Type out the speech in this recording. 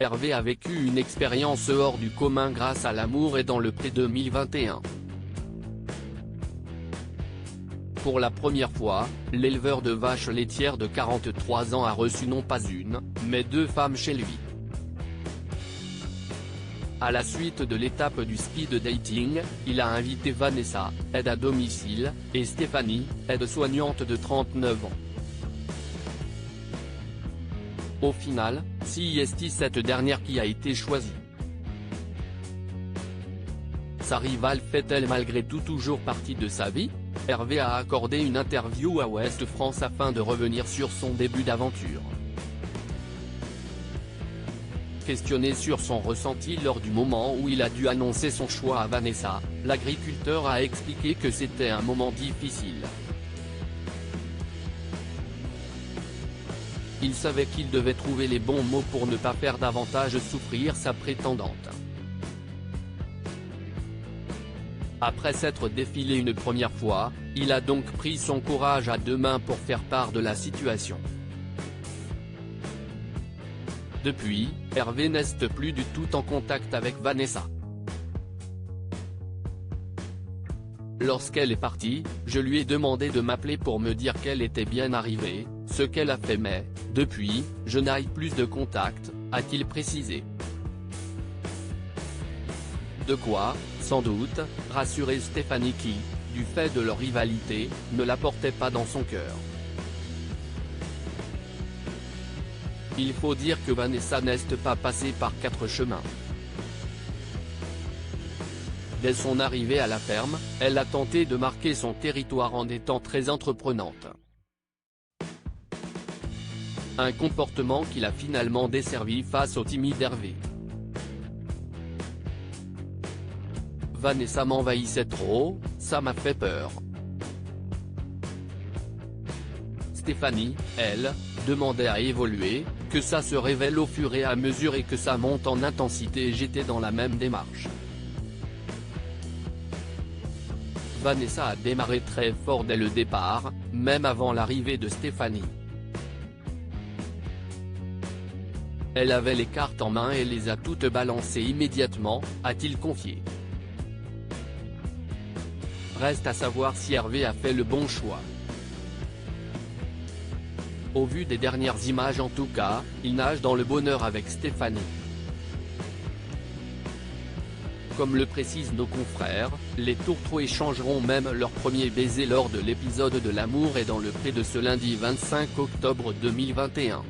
Hervé a vécu une expérience hors du commun grâce à L'amour est dans le pré 2021. Pour la première fois, l'éleveur de vaches laitières de 43 ans a reçu non pas une, mais deux femmes chez lui. À la suite de l'étape du speed dating, il a invité Vanessa, aide à domicile, et Stéphanie, aide-soignante de 39 ans. Au final, c'est cette dernière qui a été choisie. Sa rivale fait-elle malgré tout toujours partie de sa vie? Hervé a accordé une interview à Ouest France afin de revenir sur son début d'aventure. Questionné sur son ressenti lors du moment où il a dû annoncer son choix à Vanessa, l'agriculteur a expliqué que c'était un moment difficile. Il savait qu'il devait trouver les bons mots pour ne pas faire davantage souffrir sa prétendante. Après s'être défilé une première fois, il a donc pris son courage à deux mains pour faire part de la situation. Depuis, Hervé n'est plus du tout en contact avec Vanessa. Lorsqu'elle est partie, je lui ai demandé de m'appeler pour me dire qu'elle était bien arrivée, ce qu'elle a fait mais, depuis, je n'ai plus de contact, a-t-il précisé. De quoi, sans doute, rassurer Stéphanie qui, du fait de leur rivalité, ne la portait pas dans son cœur. Il faut dire que Vanessa n'est pas passée par quatre chemins. Dès son arrivée à la ferme, elle a tenté de marquer son territoire en étant très entreprenante. Un comportement qui l'a finalement desservi face au timide Hervé. Vanessa m'envahissait trop, ça m'a fait peur. Stéphanie, elle, demandait à évoluer, que ça se révèle au fur et à mesure et que ça monte en intensité et j'étais dans la même démarche. Vanessa a démarré très fort dès le départ, même avant l'arrivée de Stéphanie. Elle avait les cartes en main et les a toutes balancées immédiatement, a-t-il confié. Reste à savoir si Hervé a fait le bon choix. Au vu des dernières images en tout cas, il nage dans le bonheur avec Stéphanie. Comme le précisent nos confrères, les tourtereaux échangeront même leur premier baiser lors de l'épisode de L'amour est dans le pré de ce lundi 25 octobre 2021.